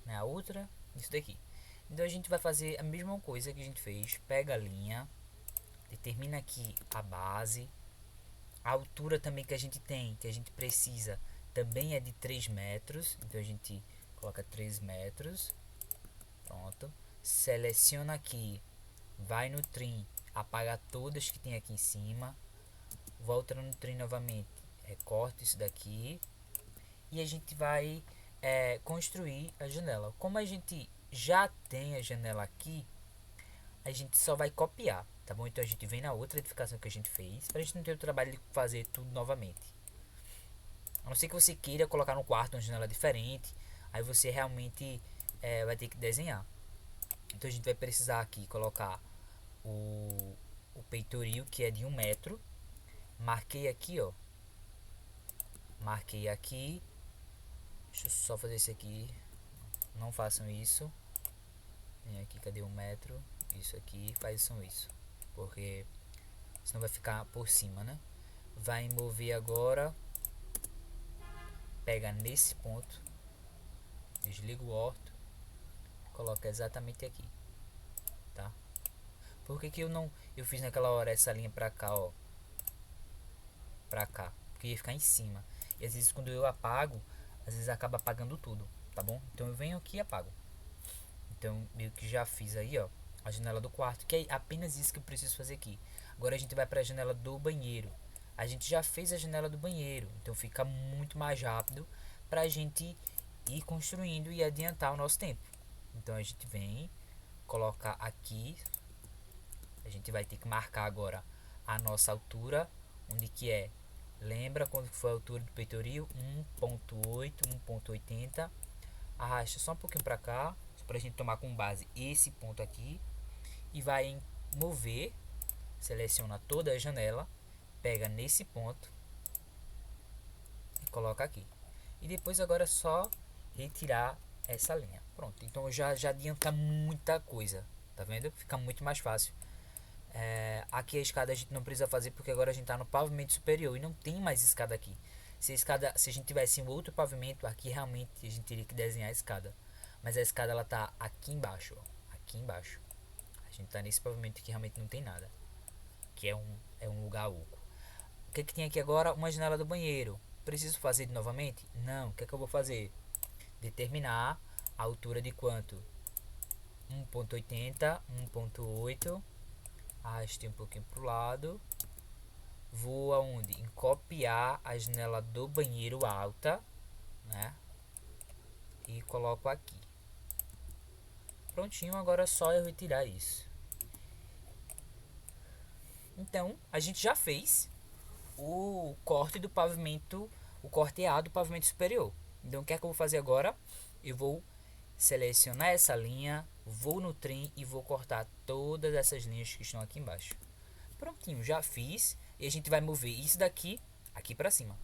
né, a outra, isso daqui. Então a gente vai fazer a mesma coisa que a gente fez. Pega a linha, determina aqui a base, a altura também que a gente tem, que a gente precisa, também é de 3 metros. Então a gente coloca 3 metros. Pronto. Seleciona aqui, vai no trim, apaga todas que tem aqui em cima, volta no trem novamente, recorta isso daqui e a gente vai construir a janela. Como a gente já tem a janela aqui, a gente só vai copiar, tá bom? Então a gente vem na outra edificação que a gente fez, pra gente não ter o trabalho de fazer tudo novamente. A não ser que você queira colocar no quarto uma janela diferente, aí você realmente vai ter que desenhar. Então a gente vai precisar aqui colocar o peitoril, que é de 1 metro. Marquei aqui, ó. Marquei aqui. Deixa eu só fazer isso aqui. Não façam isso. Vem aqui, cadê 1 metro? Isso aqui, façam isso. Porque senão vai ficar por cima, né? Vai mover agora. Pega nesse ponto. Desliga o orto. Coloca exatamente aqui. Tá? Por que eu não... Eu fiz naquela hora essa linha pra cá, ó. Pra cá. Porque ia ficar em cima. E às vezes quando eu apago, às vezes acaba apagando tudo. Tá bom? Então eu venho aqui e apago. Então meio que já fiz aí, ó. A janela do quarto. Que é apenas isso que eu preciso fazer aqui. Agora a gente vai pra janela do banheiro. A gente já fez a janela do banheiro. Então fica muito mais rápido pra gente ir construindo e adiantar o nosso tempo. Então a gente vem colocar aqui. A gente vai ter que marcar agora a nossa altura, onde que é, lembra quando foi a altura do peitoril? 1.8, 1.80. Arrasta só um pouquinho para cá, para a gente tomar com base esse ponto aqui. E vai em mover, seleciona toda a janela, pega nesse ponto e coloca aqui. E depois agora é só retirar essa linha. Pronto, então já adianta muita coisa, tá vendo? Fica muito mais fácil. Aqui a escada a gente não precisa fazer porque agora a gente está no pavimento superior e não tem mais escada aqui. Se a gente tivesse um outro pavimento aqui, realmente a gente teria que desenhar a escada. Mas a escada ela tá aqui embaixo, ó, aqui embaixo. A gente tá nesse pavimento que realmente não tem nada, que é um lugar oco. O que tem aqui agora? Uma janela do banheiro. Preciso fazer novamente? Não. O que eu vou fazer? Determinar a altura de quanto? 1.80, 1.8. Arrastei um pouquinho pro lado. Vou aonde? Em copiar a janela do banheiro alta, né? E coloco aqui. Prontinho, agora é só eu retirar isso. Então, a gente já fez o corte do pavimento, o corte A do pavimento superior. Então, o que é que eu vou fazer agora? Eu vou selecionar essa linha, vou no trim e vou cortar todas essas linhas que estão aqui embaixo. Prontinho, já fiz. E a gente vai mover isso daqui, aqui pra cima.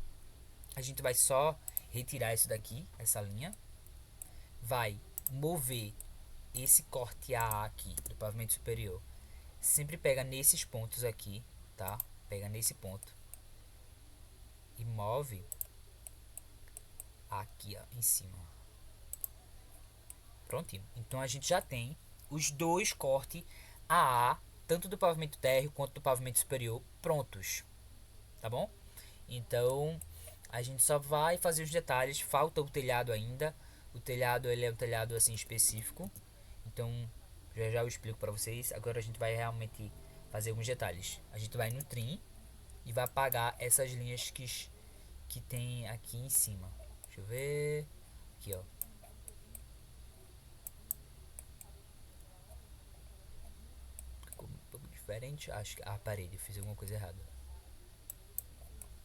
A gente vai só retirar isso daqui, essa linha. Vai mover esse corte A aqui do pavimento superior. Sempre pega nesses pontos aqui, tá? Pega nesse ponto. E move aqui, ó, em cima. Prontinho. Então a gente já tem os dois cortes AA, tanto do pavimento térreo quanto do pavimento superior, prontos. Tá bom? Então a gente só vai fazer os detalhes. Falta o telhado ainda. O telhado ele é um telhado assim específico. Então já eu explico para vocês. Agora a gente vai realmente fazer alguns detalhes. A gente vai no trim e vai apagar essas linhas que tem aqui em cima. Deixa eu ver. Aqui, ó. Ficou um pouco diferente. Acho que a parede, eu fiz alguma coisa errada.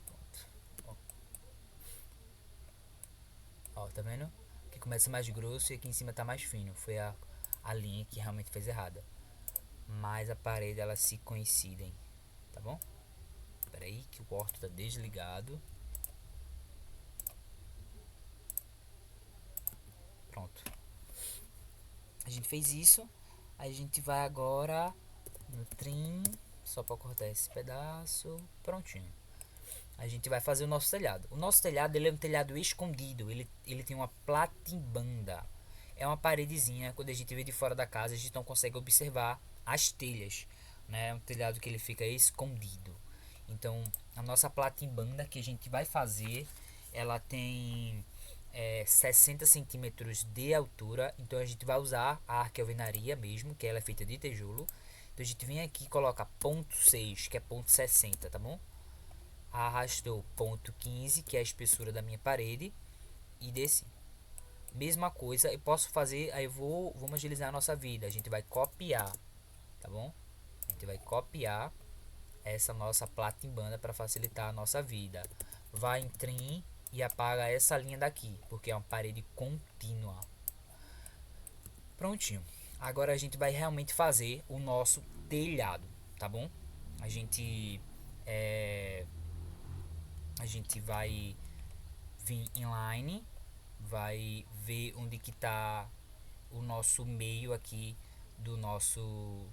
Pronto. Ó, tá vendo? Aqui começa mais grosso e aqui em cima tá mais fino. Foi a linha que realmente fez errada. Mas a parede elas se coincidem. Tá bom? Espera aí que o orto tá desligado. Pronto. A gente fez isso. A gente vai agora no trim. Só para cortar esse pedaço. Prontinho. A gente vai fazer o nosso telhado. O nosso telhado ele é um telhado escondido. Ele tem uma platimbanda. É uma paredezinha. Quando a gente vê de fora da casa, a gente não consegue observar as telhas. Né? É um telhado que ele fica escondido. Então, a nossa platimbanda que a gente vai fazer, ela tem 60 centímetros de altura. Então, a gente vai usar a arquealvenaria mesmo, que ela é feita de tijolo. Então a gente vem aqui e coloca ponto 6, que é ponto 60, tá bom? Arrastou ponto 15, que é a espessura da minha parede, e desci. Mesma coisa, eu posso fazer, aí vamos agilizar a nossa vida. A gente vai copiar, tá bom? A gente vai copiar essa nossa plata em banda para facilitar a nossa vida. Vai em trim e apaga essa linha daqui, porque é uma parede contínua. Prontinho. Agora a gente vai realmente fazer o nosso telhado, tá bom? A gente a gente vai vir inline, vai ver onde que tá o nosso meio aqui do nosso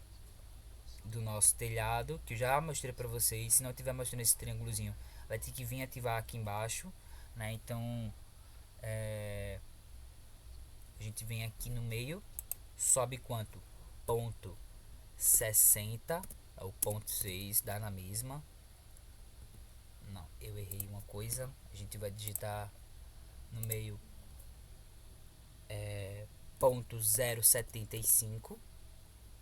telhado, que eu já mostrei para vocês. Se não tiver mostrando esse triângulozinho, vai ter que vir ativar aqui embaixo, né? Então a gente vem aqui no meio, sobe quanto? Ponto 60, o ponto 6 dá na mesma. Não, eu errei uma coisa. A gente vai digitar no meio ponto 0,75,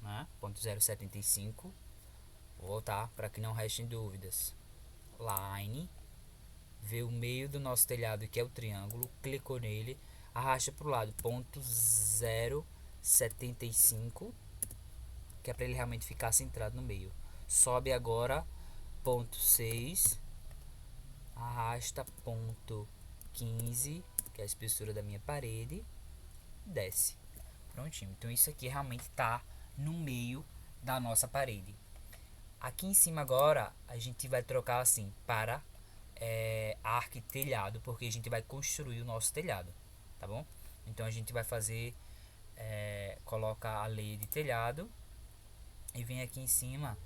né? Ponto 0,75. Vou voltar para que não restem dúvidas. Line, vê o meio do nosso telhado, que é o triângulo, clicou nele, arrasta para o lado, ponto 0,75, que é para ele realmente ficar centrado no meio. Sobe agora ponto 6, arrasta ponto 15, que é a espessura da minha parede, desce. Prontinho. Então isso aqui realmente está no meio da nossa parede. Aqui em cima agora a gente vai trocar assim para arco e telhado, porque a gente vai construir o nosso telhado, tá bom? Então a gente vai fazer, coloca a lei de telhado e vem aqui em cima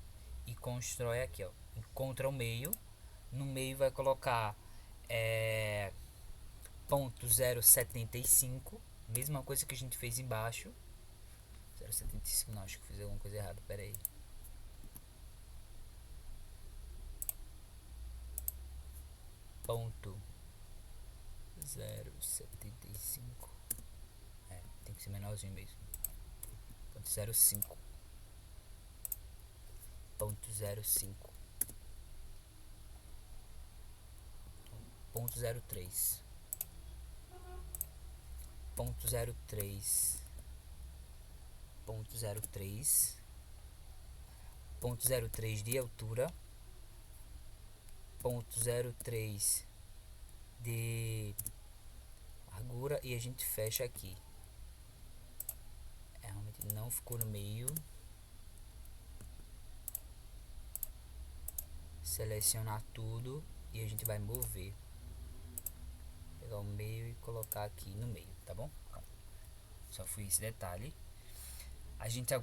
e constrói aqui, ó. Encontra o meio, no meio vai colocar ponto 0,75, mesma coisa que a gente fez embaixo. 0,75, não, acho que fiz alguma coisa errada, pera aí. Ponto 0,75, tem que ser menorzinho mesmo. Ponto 0,5, ponto 0,5, ponto 0,3, ponto 0,3, ponto 0,3, ponto 0,3 de altura, ponto 0,3 de largura, e a gente fecha aqui. Realmente não ficou no meio. Selecionar tudo e a gente vai mover, pegar o meio e colocar aqui no meio, tá bom? Só foi esse detalhe. A gente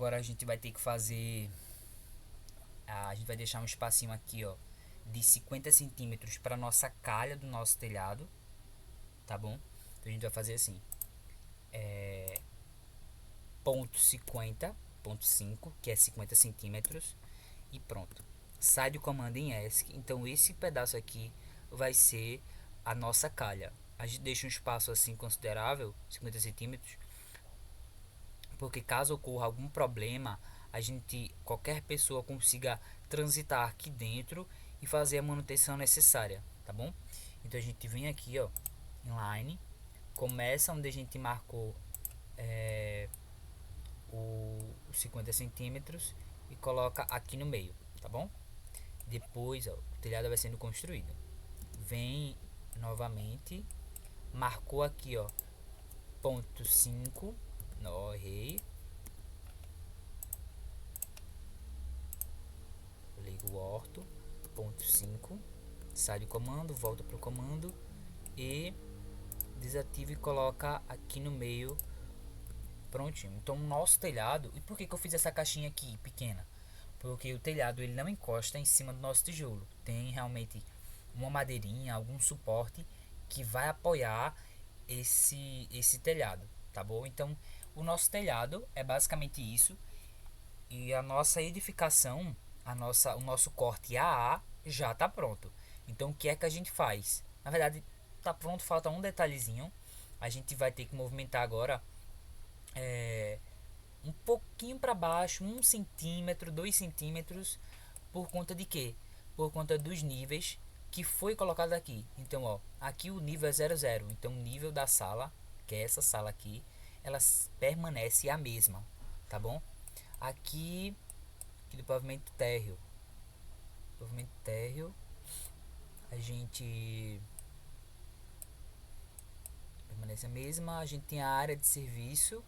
vai ter que fazer, a gente vai deixar um espacinho aqui, ó, de 50 centímetros para nossa calha do nosso telhado, tá bom? Então a gente vai fazer assim, ponto 50, ponto 5, que é 50 centímetros, e pronto. Sai do comando em ESC. Então esse pedaço aqui vai ser a nossa calha. A gente deixa um espaço assim considerável, 50 centímetros, porque caso ocorra algum problema, qualquer pessoa consiga transitar aqui dentro e fazer a manutenção necessária, tá bom? Então a gente vem aqui, ó, inline, começa onde a gente marcou os 50 centímetros e coloca aqui no meio, tá bom? Depois, ó, o telhado vai sendo construído. Vem novamente, marcou aqui, ó, ponto 5, não, errei. Ligo o orto, ponto 5, sai do comando, volta pro comando e desativa e coloca aqui no meio. Prontinho. Então o nosso telhado, e por que eu fiz essa caixinha aqui pequena? Porque o telhado ele não encosta em cima do nosso tijolo. Tem realmente uma madeirinha, algum suporte que vai apoiar esse telhado, tá bom? Então o nosso telhado é basicamente isso, e a nossa edificação, o nosso corte AA já está pronto. Então o que é que a gente faz? Na verdade tá pronto, falta um detalhezinho. A gente vai ter que movimentar agora um pouquinho para baixo, 1 cm, 2 cm, por conta de quê? Por conta dos níveis que foi colocado aqui. Então, ó, aqui o nível é 00, então o nível da sala, que é essa sala aqui, ela permanece a mesma, tá bom? Aqui do pavimento térreo, a gente permanece a mesma. A gente tem a área de serviço,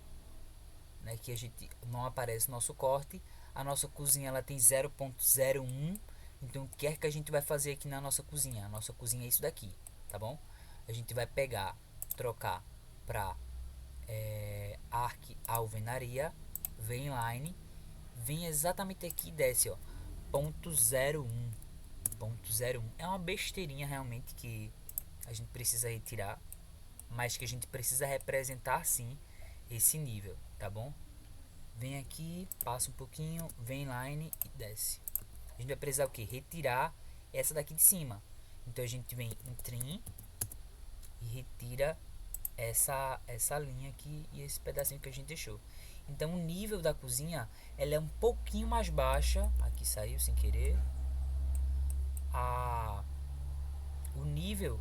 né, que a gente não aparece no nosso corte. A nossa cozinha ela tem 0.01. Então o que é que a gente vai fazer aqui na nossa cozinha? A nossa cozinha é isso daqui, tá bom? A gente vai pegar, trocar para arc alvenaria, vem line, vem exatamente aqui e desce, ó, ponto 01. Ponto 01 é uma besteirinha realmente que a gente precisa retirar, mas que a gente precisa representar sim esse nível, tá bom? Vem aqui, passa um pouquinho, vem line e desce. A gente vai precisar o que? Retirar essa daqui de cima. Então a gente vem em trim e retira essa linha aqui e esse pedacinho que a gente deixou. Então o nível da cozinha ela é um pouquinho mais baixa. Aqui saiu sem querer. O nível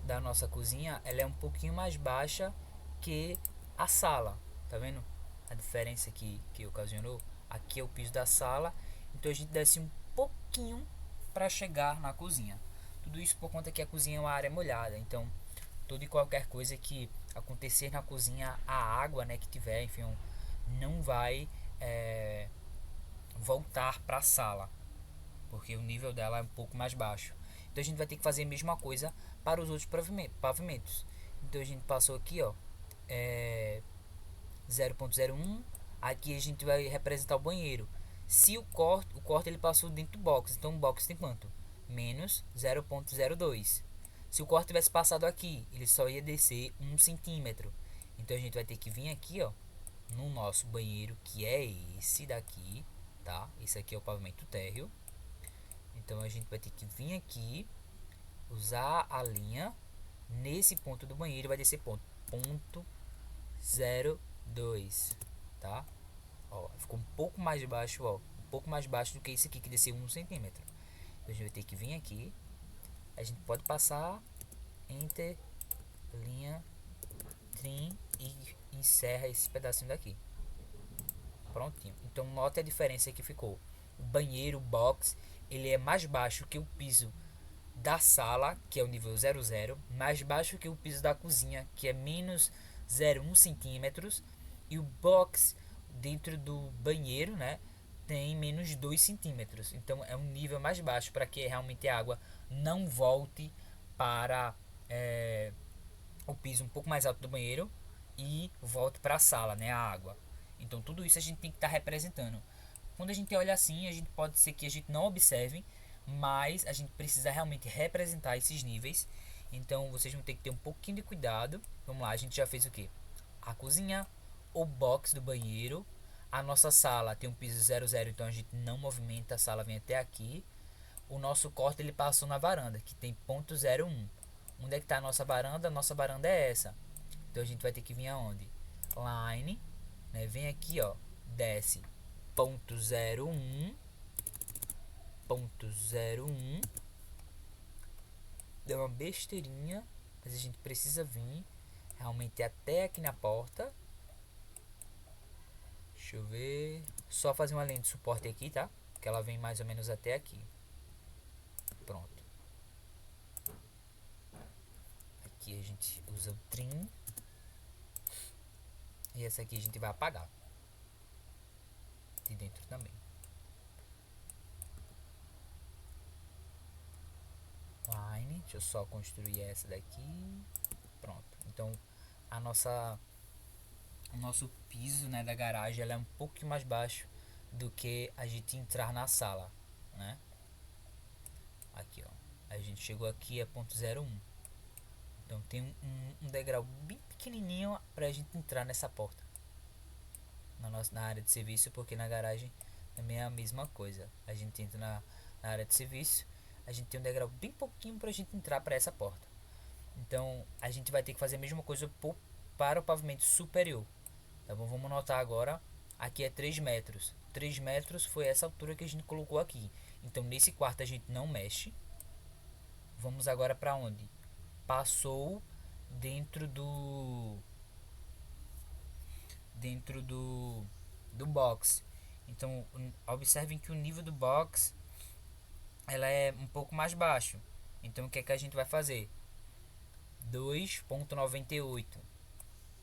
da nossa cozinha ela é um pouquinho mais baixa que a sala, tá vendo a diferença que ocasionou? Aqui é o piso da sala, então a gente desce um pouquinho para chegar na cozinha. Tudo isso por conta que a cozinha é uma área molhada, então toda e qualquer coisa que acontecer na cozinha, a água, né, que tiver, enfim, não vai voltar para a sala, porque o nível dela é um pouco mais baixo. Então a gente vai ter que fazer a mesma coisa para os outros pavimentos. Então a gente passou aqui, ó, 0.01. Aqui a gente vai representar o banheiro. Se o corte ele passou dentro do box, então o box tem quanto? Menos 0.02. Se o corte tivesse passado aqui, ele só ia descer 1 cm. Então a gente vai ter que vir aqui, ó, no nosso banheiro, que é esse daqui, tá? Esse aqui é o pavimento térreo. Então a gente vai ter que vir aqui, usar a linha nesse ponto do banheiro, vai descer ponto 02, tá? Ó, ficou um pouco mais baixo, ó, um pouco mais baixo do que esse aqui que desceu 1 cm. Então a gente vai ter que vir aqui, a gente pode passar enter, linha, trim e encerra esse pedacinho daqui. Prontinho. Então note a diferença que ficou. O banheiro, box, ele é mais baixo que o piso da sala, que é o nível 00, mais baixo que o piso da cozinha, que é menos 0,1 centímetros, e o box dentro do banheiro, né, tem menos 2 centímetros. Então é um nível mais baixo para que realmente a água não volte para o piso um pouco mais alto do banheiro e volte para a sala, né, a água. Então tudo isso a gente tem que estar representando. Quando a gente olha assim, a gente pode ser que a gente não observe, mas a gente precisa realmente representar esses níveis. Então vocês vão ter que ter um pouquinho de cuidado. Vamos lá, a gente já fez o que? A cozinha, o box do banheiro. A nossa sala tem um piso 00, então a gente não movimenta, a sala vem até aqui. O nosso corte ele passou na varanda, que tem ponto 01. Onde é que está a nossa varanda? A nossa varanda é essa. Então a gente vai ter que vir aonde? Line, né? Vem aqui, ó, desce ponto 01, ponto 01. Deu uma besteirinha, mas a gente precisa vir realmente até aqui na porta. Deixa eu ver. Só fazer uma linha de suporte aqui, tá? Que ela vem mais ou menos até aqui. Pronto. Aqui a gente usa o trim. E essa aqui a gente vai apagar. De dentro também. Line. Deixa eu só construir essa daqui. Pronto. Então a nossa... o nosso piso, né, da garagem ela é um pouco mais baixo do que a gente entrar na sala, né? Aqui, ó, a gente chegou aqui a ponto 01. Então tem um degrau bem pequenininho para a gente entrar nessa porta na área de serviço, porque na garagem também é a mesma coisa. A gente entra na área de serviço, a gente tem um degrau bem pouquinho para a gente entrar para essa porta. Então a gente vai ter que fazer a mesma coisa para o pavimento superior. Tá bom? Vamos notar agora aqui é 3 metros. 3 metros foi essa altura que a gente colocou aqui. Então nesse quarto a gente não mexe. Vamos agora para onde? Passou dentro do do box. Então observem que o nível do box ela é um pouco mais baixo. Então o que é que a gente vai fazer? 2,98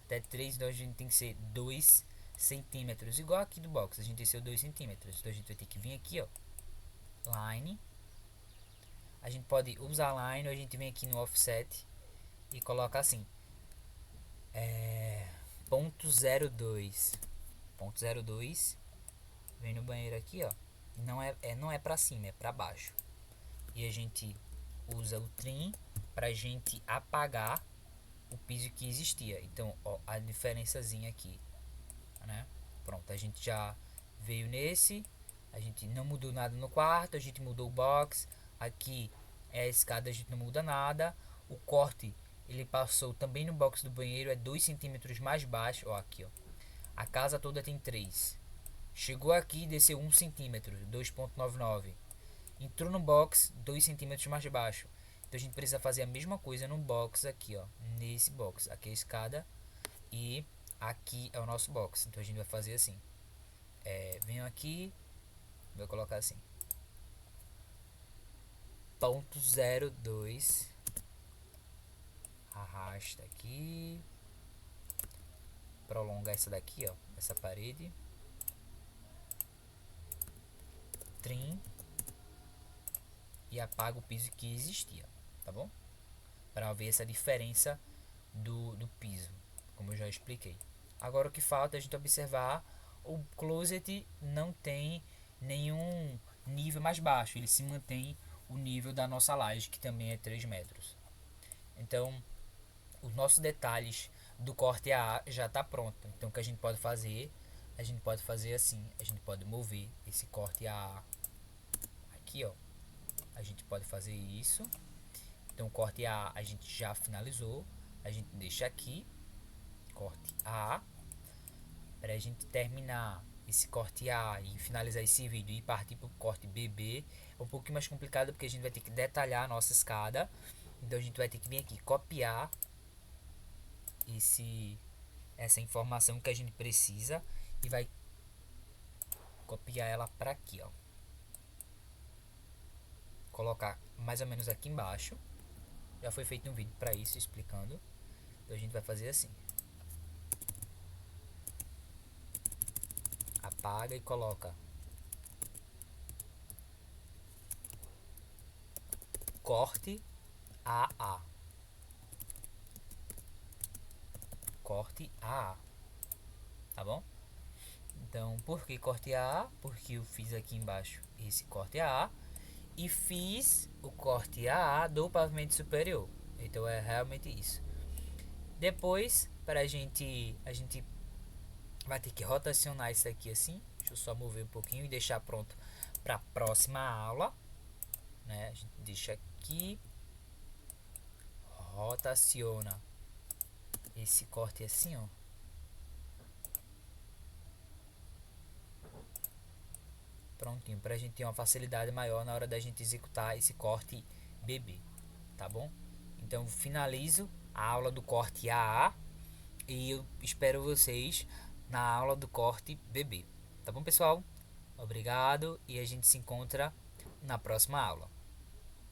até 3, então a gente tem que ser 2 centímetros, igual aqui do box, a gente tem que ser 2 centímetros. Então a gente vai ter que vir aqui, ó, line. A gente pode usar line ou a gente vem aqui no offset e coloca assim, ponto 02, ponto 02, vem no banheiro aqui, ó, não é para cima, é para baixo. E a gente usa o trim pra gente apagar o piso que existia. Então, ó, a diferençazinha aqui, né? Pronto, a gente já veio nesse, a gente não mudou nada no quarto, a gente mudou o box. Aqui é a escada, a gente não muda nada. O corte, ele passou também no box do banheiro, é 2 centímetros mais baixo, ó, aqui, ó. A casa toda tem 3. Chegou aqui e desceu 1 centímetro, 2,99. Entrou no box 2 centímetros mais baixo. Então a gente precisa fazer a mesma coisa no box aqui, ó. Nesse box. Aqui é a escada e aqui é o nosso box. Então a gente vai fazer assim. Venho aqui, vou colocar assim. Ponto 02. Arrasta aqui. Prolonga essa daqui, ó. Essa parede. Trim. E apaga o piso que existia, tá bom? Para ver essa diferença do piso, como eu já expliquei. Agora o que falta é a gente observar, o closet não tem nenhum nível mais baixo, ele se mantém o nível da nossa laje, que também é 3 metros. Então, os nossos detalhes do corte A já está pronto. Então o que a gente pode fazer? A gente pode fazer assim, a gente pode mover esse corte A aqui, ó. A gente pode fazer isso. Então, corte A gente já finalizou. A gente deixa aqui, corte A. Para a gente terminar esse corte A e finalizar esse vídeo e partir para o corte BB, é um pouquinho mais complicado porque a gente vai ter que detalhar a nossa escada. Então, a gente vai ter que vir aqui, copiar essa informação que a gente precisa e vai copiar ela para aqui, ó. Colocar mais ou menos aqui embaixo. Já foi feito um vídeo para isso explicando. Então a gente vai fazer assim. Apaga e coloca corte AA. Corte AA. Tá bom? Então, por que corte AA? Porque eu fiz aqui embaixo esse corte AA e fiz o corte AA do pavimento superior. Então é realmente isso. Depois, para a gente vai ter que rotacionar isso aqui assim. Deixa eu só mover um pouquinho e deixar pronto para a próxima aula, né? A gente deixa aqui, rotaciona esse corte assim, ó. Prontinho, para a gente ter uma facilidade maior na hora da gente executar esse corte BB, tá bom? Então finalizo a aula do corte AA e eu espero vocês na aula do corte BB, tá bom, pessoal? Obrigado e a gente se encontra na próxima aula.